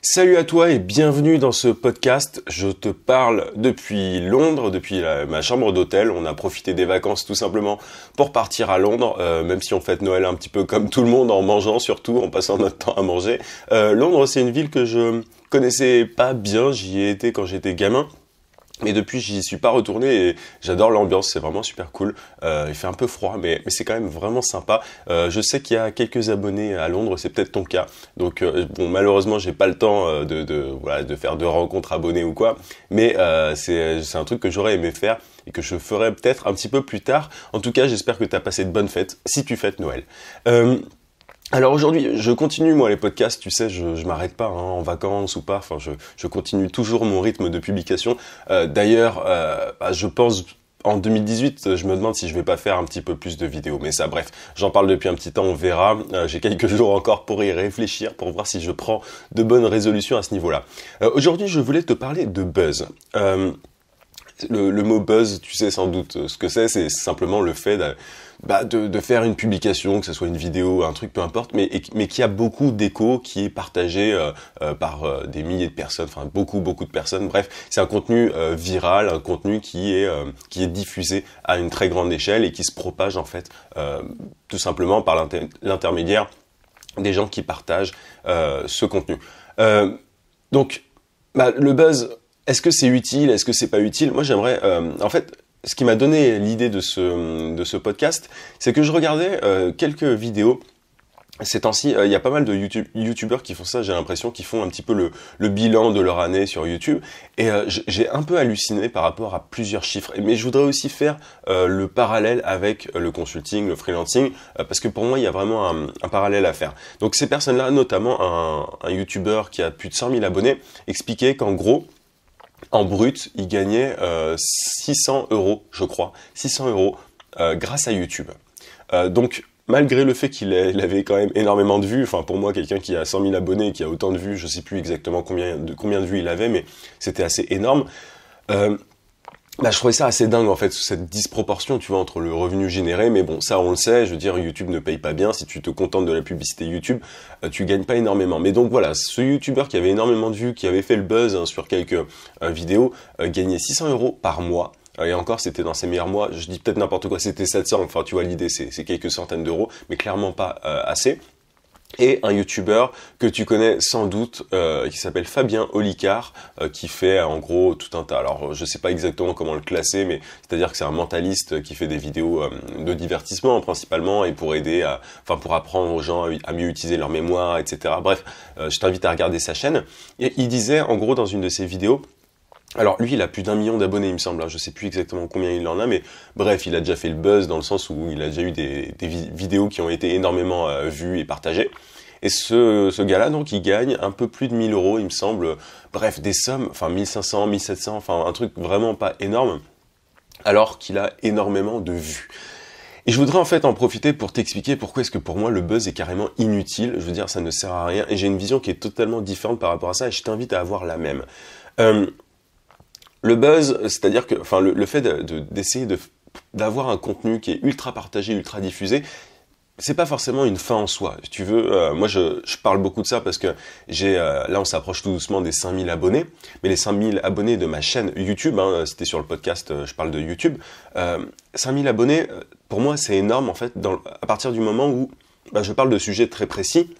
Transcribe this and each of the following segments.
Salut à toi et bienvenue dans ce podcast. Je te parle depuis Londres, depuis ma chambre d'hôtel. On a profité des vacances tout simplement pour partir à Londres, même si on fête Noël un petit peu comme tout le monde, en mangeant surtout, en passant notre temps à manger. Londres, c'est une ville que je connaissais pas bien, j'y ai été quand j'étais gamin. Mais depuis, j'y suis pas retourné et j'adore l'ambiance, c'est vraiment super cool. Il fait un peu froid, mais c'est quand même vraiment sympa. Je sais qu'il y a quelques abonnés à Londres, c'est peut-être ton cas. Donc bon, malheureusement, j'ai pas le temps de faire de rencontres abonnés ou quoi. Mais c'est un truc que j'aurais aimé faire et que je ferai peut-être un petit peu plus tard. En tout cas, j'espère que tu as passé de bonnes fêtes si tu fêtes Noël. Alors aujourd'hui, je continue moi les podcasts, tu sais, je m'arrête pas en vacances ou pas, enfin je continue toujours mon rythme de publication. D'ailleurs, je pense en 2018, je me demande si je vais pas faire un petit peu plus de vidéos, mais ça bref, j'en parle depuis un petit temps, on verra. J'ai quelques jours encore pour y réfléchir, pour voir si je prends de bonnes résolutions à ce niveau-là. Aujourd'hui, je voulais te parler de buzz. Le mot buzz, tu sais sans doute ce que c'est simplement le fait de faire une publication, que ce soit une vidéo, un truc, peu importe, mais qui a beaucoup d'écho, qui est partagé par des milliers de personnes, enfin beaucoup de personnes. Bref, c'est un contenu viral, un contenu qui est diffusé à une très grande échelle et qui se propage en fait tout simplement par l'intermédiaire des gens qui partagent ce contenu. Donc, le buzz. Est-ce que c'est utile? Est-ce que c'est pas utile? Moi, j'aimerais... en fait, ce qui m'a donné l'idée de ce podcast, c'est que je regardais quelques vidéos. Ces temps-ci, il y a pas mal de youtubeurs qui font ça, j'ai l'impression, qui font un petit peu le bilan de leur année sur YouTube. Et j'ai un peu halluciné par rapport à plusieurs chiffres. Mais je voudrais aussi faire le parallèle avec le consulting, le freelancing, parce que pour moi, il y a vraiment un parallèle à faire. Donc ces personnes-là, notamment un youtubeur qui a plus de 100 000 abonnés, expliquait qu'en gros, en brut, il gagnait 600 €, je crois, 600 € grâce à YouTube. Donc, malgré le fait qu'il avait quand même énormément de vues, enfin pour moi, quelqu'un qui a 100 000 abonnés et qui a autant de vues, je sais plus exactement combien de vues il avait, mais c'était assez énorme. Je trouvais ça assez dingue en fait, cette disproportion, tu vois, entre le revenu généré, mais bon, ça on le sait, je veux dire, YouTube ne paye pas bien, si tu te contentes de la publicité YouTube, tu gagnes pas énormément. Mais donc voilà, ce YouTuber qui avait énormément de vues, qui avait fait le buzz sur quelques vidéos, gagnait 600 € par mois. Et encore, c'était dans ses meilleurs mois, je dis peut-être n'importe quoi, c'était 700, enfin tu vois l'idée, c'est quelques centaines d'euros, mais clairement pas assez. Et un youtubeur que tu connais sans doute, qui s'appelle Fabien Olicard, qui fait en gros tout un tas. Alors je sais pas exactement comment le classer, mais c'est-à-dire que c'est un mentaliste qui fait des vidéos de divertissement principalement et pour aider pour apprendre aux gens à mieux utiliser leur mémoire, etc. Bref, je t'invite à regarder sa chaîne. Et il disait en gros dans une de ses vidéos, alors lui, il a plus d'1 million d'abonnés, il me semble. Je sais plus exactement combien il en a, mais bref, il a déjà fait le buzz dans le sens où il a déjà eu des vidéos qui ont été énormément vues et partagées. Et ce gars-là, donc, il gagne un peu plus de 1 000 €, il me semble. Bref, des sommes, enfin 1 500, 1 700, enfin un truc vraiment pas énorme, alors qu'il a énormément de vues. Et je voudrais en fait en profiter pour t'expliquer pourquoi est-ce que pour moi le buzz est carrément inutile. Je veux dire, ça ne sert à rien. Et j'ai une vision qui est totalement différente par rapport à ça, et je t'invite à avoir la même. Le buzz, c'est-à-dire que, enfin, le fait d'essayer d'avoir un contenu qui est ultra partagé, ultra diffusé, c'est pas forcément une fin en soi. Si tu veux, moi je parle beaucoup de ça parce que là on s'approche tout doucement des 5000 abonnés, mais les 5000 abonnés de ma chaîne YouTube, c'était sur le podcast, je parle de YouTube, 5000 abonnés, pour moi c'est énorme en fait, à partir du moment où je parle de sujets très précis.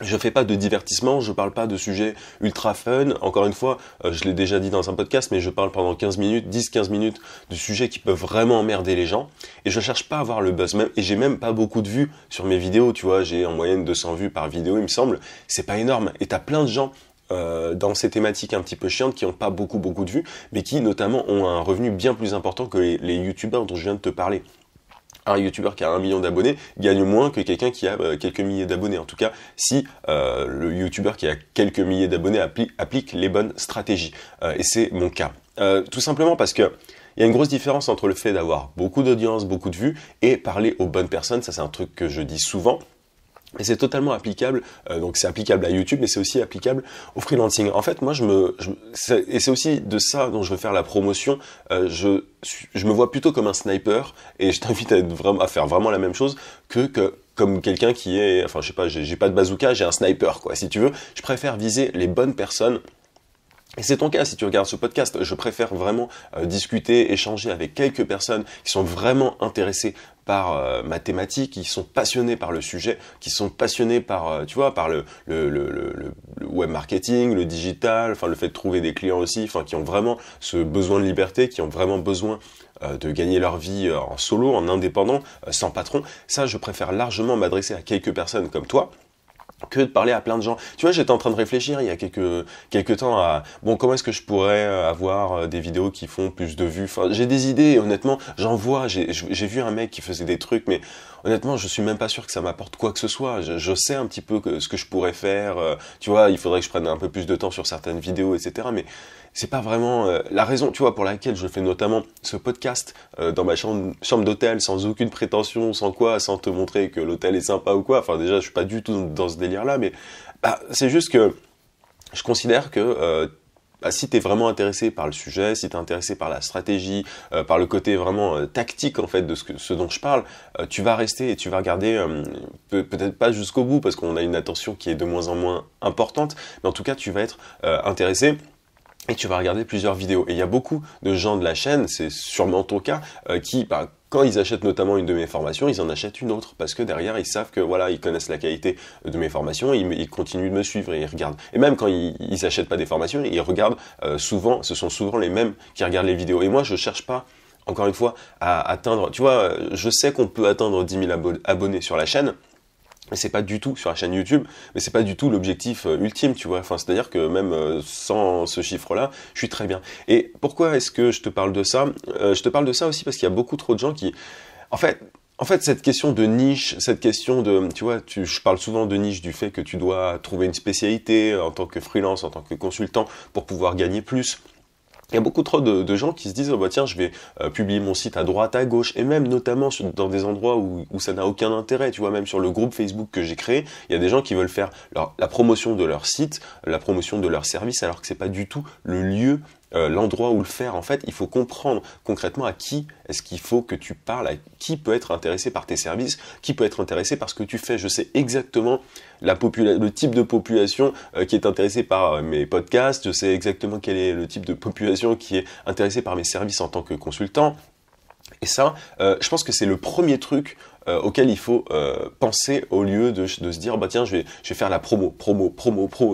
Je fais pas de divertissement, je parle pas de sujets ultra fun. Encore une fois, je l'ai déjà dit dans un podcast, mais je parle pendant 15 minutes, 10-15 minutes de sujets qui peuvent vraiment emmerder les gens. Et je cherche pas à avoir le buzz. Et j'ai même pas beaucoup de vues sur mes vidéos, tu vois. J'ai en moyenne 200 vues par vidéo, il me semble. C'est pas énorme. Et t'as plein de gens dans ces thématiques un petit peu chiantes qui ont pas beaucoup de vues, mais qui notamment ont un revenu bien plus important que les youtubeurs dont je viens de te parler. Un youtubeur qui a 1 million d'abonnés gagne moins que quelqu'un qui a quelques milliers d'abonnés. En tout cas, si le youtubeur qui a quelques milliers d'abonnés applique les bonnes stratégies. Et c'est mon cas. Tout simplement parce que il y a une grosse différence entre le fait d'avoir beaucoup d'audience, beaucoup de vues, et parler aux bonnes personnes. Ça, c'est un truc que je dis souvent. Et c'est totalement applicable, donc c'est applicable à YouTube, mais c'est aussi applicable au freelancing. En fait, moi, et c'est aussi de ça dont je veux faire la promotion. Je me vois plutôt comme un sniper, et je t'invite à faire vraiment la même chose que comme quelqu'un qui est, enfin, je sais pas, j'ai pas de bazooka, j'ai un sniper, quoi. Si tu veux, je préfère viser les bonnes personnes. Et c'est ton cas si tu regardes ce podcast. Je préfère vraiment discuter, échanger avec quelques personnes qui sont vraiment intéressées par ma thématique, qui sont passionnés par le sujet, qui sont passionnés par, tu vois, par le web marketing, le digital, enfin le fait de trouver des clients aussi, enfin qui ont vraiment ce besoin de liberté, qui ont vraiment besoin de gagner leur vie en solo, en indépendant, sans patron. Ça, je préfère largement m'adresser à quelques personnes comme toi que de parler à plein de gens. Tu vois, j'étais en train de réfléchir il y a quelques temps à, bon, comment est-ce que je pourrais avoir des vidéos qui font plus de vues. Enfin, j'ai des idées, et honnêtement, j'en vois, j'ai vu un mec qui faisait des trucs, mais honnêtement, je suis même pas sûr que ça m'apporte quoi que ce soit. Je sais un petit peu ce que je pourrais faire, tu vois, il faudrait que je prenne un peu plus de temps sur certaines vidéos, etc. Mais c'est pas vraiment la raison, tu vois, pour laquelle je fais notamment ce podcast dans ma chambre d'hôtel, sans aucune prétention, sans quoi, sans te montrer que l'hôtel est sympa ou quoi. Enfin, déjà, je suis pas du tout dans ce délire-là, mais c'est juste que je considère que si tu es vraiment intéressé par le sujet, si tu es intéressé par la stratégie, par le côté vraiment tactique en fait de ce dont je parle, tu vas rester et tu vas regarder peut-être pas jusqu'au bout parce qu'on a une attention qui est de moins en moins importante, mais en tout cas tu vas être intéressé. Et tu vas regarder plusieurs vidéos. Et il y a beaucoup de gens de la chaîne, c'est sûrement ton cas, qui, quand ils achètent notamment une de mes formations, ils en achètent une autre. Parce que derrière, ils savent que voilà, ils connaissent la qualité de mes formations, ils continuent de me suivre et ils regardent. Et même quand ils achètent pas des formations, ils regardent souvent, ce sont souvent les mêmes qui regardent les vidéos. Et moi, je cherche pas, encore une fois, à atteindre, tu vois, je sais qu'on peut atteindre 10 000 abonnés sur la chaîne. Mais c'est pas du tout sur la chaîne YouTube, mais c'est pas du tout l'objectif ultime, tu vois. Enfin, c'est-à-dire que même sans ce chiffre-là, je suis très bien. Et pourquoi est-ce que je te parle de ça? Je te parle de ça aussi parce qu'il y a beaucoup trop de gens qui, en fait, cette question de niche, cette question de, tu vois, je parle souvent de niche du fait que tu dois trouver une spécialité en tant que freelance, en tant que consultant, pour pouvoir gagner plus. Il y a beaucoup trop de gens qui se disent oh bah tiens je vais publier mon site à droite à gauche et même notamment dans des endroits où ça n'a aucun intérêt, tu vois, même sur le groupe Facebook que j'ai créé, il y a des gens qui veulent faire la promotion de leur site, la promotion de leur service alors que c'est pas du tout le lieu, l'endroit où le faire. En fait, il faut comprendre concrètement à qui est-ce qu'il faut que tu parles, à qui peut être intéressé par tes services, qui peut être intéressé par ce que tu fais. Je sais exactement le type de population qui est intéressée par mes podcasts, je sais exactement quel est le type de population qui est intéressée par mes services en tant que consultant. Et ça, je pense que c'est le premier truc auquel il faut penser au lieu de se dire bah tiens je vais faire la promo.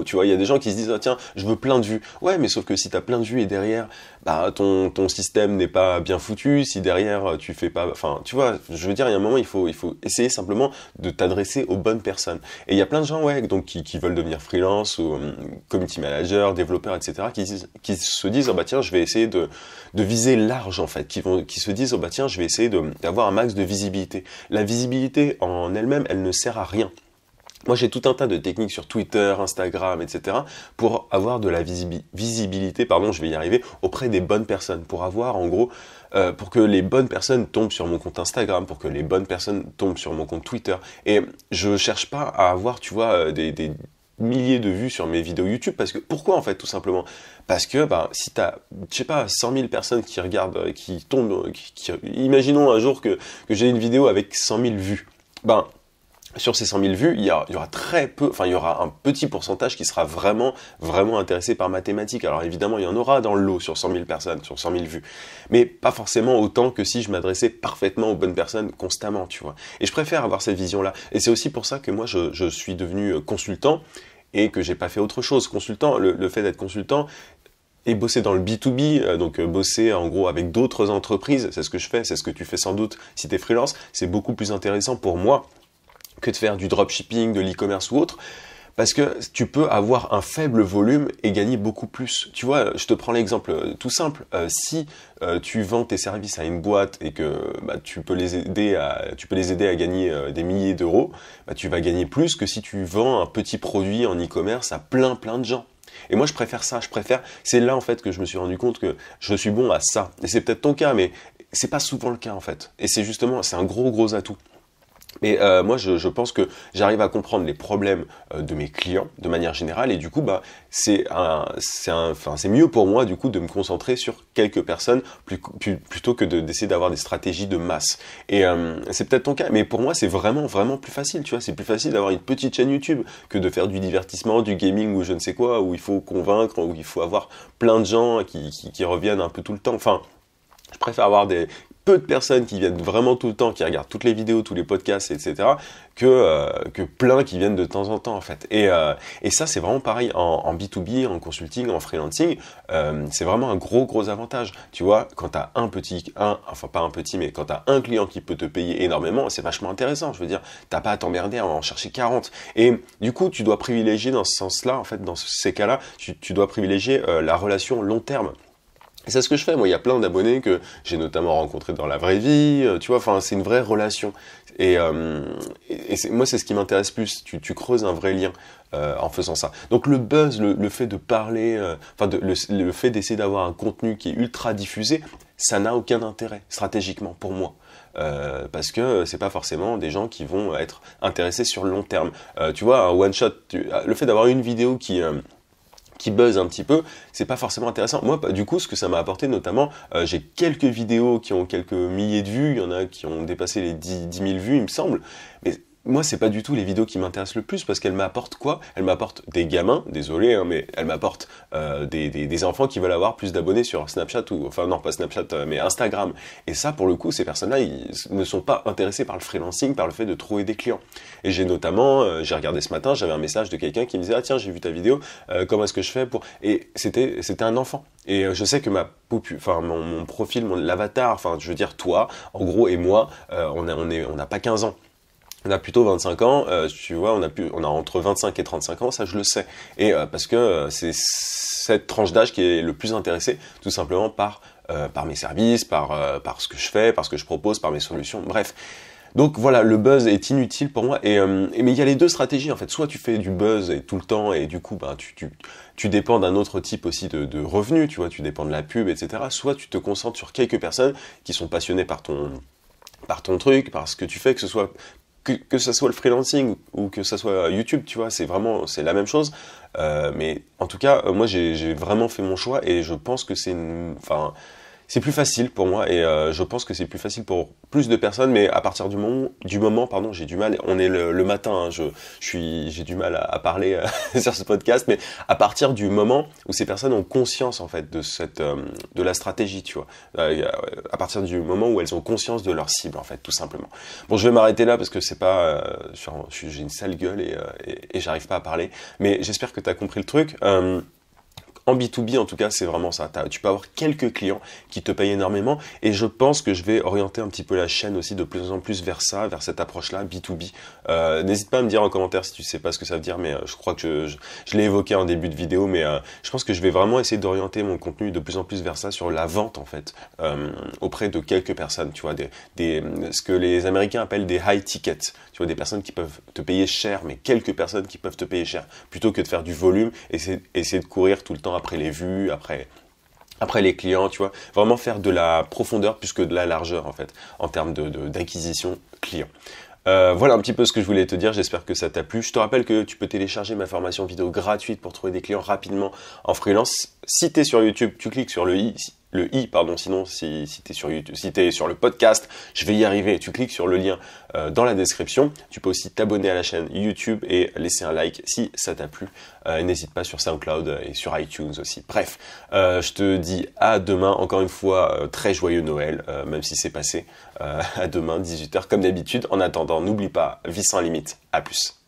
Tu vois, il y a des gens qui se disent ah tiens je veux plein de vues. Ouais, mais sauf que si t'as plein de vues et derrière bah ton système n'est pas bien foutu, si derrière tu fais pas, enfin tu vois, je veux dire il y a un moment il faut essayer simplement de t'adresser aux bonnes personnes. Et il y a plein de gens ouais donc qui veulent devenir freelance ou community manager, développeur, etc. qui se disent oh bah tiens je vais essayer de viser large en fait, qui se disent oh bah tiens je vais essayer d'avoir un max de visibilité. La visibilité en elle-même, elle ne sert à rien. Moi, j'ai tout un tas de techniques sur Twitter, Instagram, etc. pour avoir de la visibilité, je vais y arriver, auprès des bonnes personnes. Pour avoir, en gros, pour que les bonnes personnes tombent sur mon compte Instagram, pour que les bonnes personnes tombent sur mon compte Twitter. Et je cherche pas à avoir, tu vois, des milliers de vues sur mes vidéos YouTube, parce que, pourquoi en fait, tout simplement? Parce que, si t'as, je sais pas, 100 000 personnes qui regardent, qui tombent, imaginons un jour que j'ai une vidéo avec 100 000 vues, sur ces 100 000 vues, il y aura très peu, il y aura un petit pourcentage qui sera vraiment, vraiment intéressé par ma thématique. Alors évidemment, il y en aura dans le lot sur 100 000 personnes, sur 100 000 vues. Mais pas forcément autant que si je m'adressais parfaitement aux bonnes personnes constamment, tu vois. Et je préfère avoir cette vision-là. Et c'est aussi pour ça que moi, je suis devenu consultant et que j'ai pas fait autre chose. Consultant, le fait d'être consultant, et bosser dans le B2B, donc bosser en gros avec d'autres entreprises, c'est ce que je fais, c'est ce que tu fais sans doute si tu es freelance, c'est beaucoup plus intéressant pour moi que de faire du dropshipping, de l'e-commerce ou autre, parce que tu peux avoir un faible volume et gagner beaucoup plus. Tu vois, je te prends l'exemple tout simple, si tu vends tes services à une boîte et que tu peux les aider à gagner des milliers d'euros, tu vas gagner plus que si tu vends un petit produit en e-commerce à plein de gens. Et moi je préfère ça, c'est là en fait que je me suis rendu compte que je suis bon à ça. Et c'est peut-être ton cas, mais c'est pas souvent le cas en fait. Et c'est un gros atout. Mais moi, je pense que j'arrive à comprendre les problèmes de mes clients de manière générale, et du coup, bah, c'est mieux pour moi du coup de me concentrer sur quelques personnes plutôt que d'essayer d'avoir des stratégies de masse. Et c'est peut-être ton cas, mais pour moi, c'est vraiment plus facile. Tu vois, c'est plus facile d'avoir une petite chaîne YouTube que de faire du divertissement, du gaming ou je ne sais quoi, où il faut convaincre, où il faut avoir plein de gens qui reviennent un peu tout le temps. Enfin, je préfère avoir peu de personnes qui viennent vraiment tout le temps, qui regardent toutes les vidéos, tous les podcasts, etc., que plein qui viennent de temps en temps, en fait. Et ça, c'est vraiment pareil en B2B, en consulting, en freelancing. C'est vraiment un gros avantage. Tu vois, quand tu as enfin pas un petit, mais quand tu as un client qui peut te payer énormément, c'est vachement intéressant. Je veux dire, t'as pas à t'emmerder à en chercher 40. Et du coup, tu dois privilégier dans ce sens-là, en fait, dans ces cas-là, tu dois privilégier la relation long terme. Et c'est ce que je fais. Moi, il y a plein d'abonnés que j'ai notamment rencontrés dans la vraie vie. Tu vois, enfin, c'est une vraie relation. Moi, c'est ce qui m'intéresse plus. Tu creuses un vrai lien en faisant ça. Donc, le buzz, le fait de parler, le fait d'essayer d'avoir un contenu qui est ultra diffusé, ça n'a aucun intérêt stratégiquement pour moi. Parce que c'est pas forcément des gens qui vont être intéressés sur le long terme. Tu vois, un one shot, le fait d'avoir une vidéo qui buzz un petit peu, c'est pas forcément intéressant. Moi, du coup, ce que ça m'a apporté, notamment, j'ai quelques vidéos qui ont quelques milliers de vues, il y en a qui ont dépassé les 10 000 vues, il me semble, mais moi, c'est pas du tout les vidéos qui m'intéressent le plus, parce qu'elles m'apportent quoi? Elles m'apportent des gamins, désolé, hein, mais elles m'apportent des enfants qui veulent avoir plus d'abonnés sur Snapchat, enfin non, pas Snapchat, mais Instagram. Et ça, pour le coup, ces personnes-là, ils ne sont pas intéressés par le freelancing, par le fait de trouver des clients. Et j'ai notamment, j'ai regardé ce matin, j'avais un message de quelqu'un qui me disait « Ah tiens, j'ai vu ta vidéo, comment est-ce que je fais pour... » Et c'était un enfant. Et je sais que mon profil, l'avatar, enfin je veux dire toi, en gros, et moi, on n'a pas 15 ans. On a plutôt 25 ans, tu vois, on a entre 25 et 35 ans, ça je le sais. Et parce que c'est cette tranche d'âge qui est le plus intéressée, tout simplement par mes services, par ce que je fais, par ce que je propose, par mes solutions, bref. Donc voilà, le buzz est inutile pour moi. Mais il y a les deux stratégies en fait. Soit tu fais du buzz tout le temps et du coup ben, tu dépends d'un autre type aussi de revenus, tu vois, tu dépends de la pub, etc. Soit tu te concentres sur quelques personnes qui sont passionnées par ton truc, par ce que tu fais, que ça soit le freelancing ou que ça soit YouTube, tu vois, c'est la même chose. Mais en tout cas, moi j'ai vraiment fait mon choix et je pense que c'est plus facile pour moi et je pense que c'est plus facile pour plus de personnes, mais à partir du moment, pardon, j'ai du mal. On est le matin, hein, j'ai du mal à parler sur ce podcast, mais à partir du moment où ces personnes ont conscience en fait de la stratégie, tu vois, à partir du moment où elles ont conscience de leur cible en fait, tout simplement. Bon, je vais m'arrêter là parce que c'est pas, j'ai une sale gueule et j'arrive pas à parler, mais j'espère que tu as compris le truc. En B2B, en tout cas, c'est vraiment ça. Tu peux avoir quelques clients qui te payent énormément et je pense que je vais orienter un petit peu la chaîne aussi de plus en plus vers ça, vers cette approche-là, B2B. N'hésite pas à me dire en commentaire si tu sais pas ce que ça veut dire, mais je crois que je l'ai évoqué en début de vidéo, mais je pense que je vais vraiment essayer d'orienter mon contenu de plus en plus vers ça, sur la vente en fait, auprès de quelques personnes, tu vois, ce que les Américains appellent des high tickets, tu vois, des personnes qui peuvent te payer cher, mais quelques personnes qui peuvent te payer cher, plutôt que de faire du volume et essayer de courir tout le temps après les vues, après les clients, tu vois, vraiment faire de la profondeur plus que de la largeur en fait, en termes d'acquisition client. Voilà un petit peu ce que je voulais te dire, j'espère que ça t'a plu. Je te rappelle que tu peux télécharger ma formation vidéo gratuite pour trouver des clients rapidement en freelance. Si tu es sur YouTube, tu cliques sur le i, sinon si tu es sur YouTube, si tu es sur le podcast, je vais y arriver, tu cliques sur le lien dans la description. Tu peux aussi t'abonner à la chaîne YouTube et laisser un like si ça t'a plu. N'hésite pas sur SoundCloud et sur iTunes aussi. Bref, je te dis à demain, encore une fois, très joyeux Noël, même si c'est passé. À demain, 18h comme d'habitude. En attendant, n'oublie pas, vie sans limite. À plus.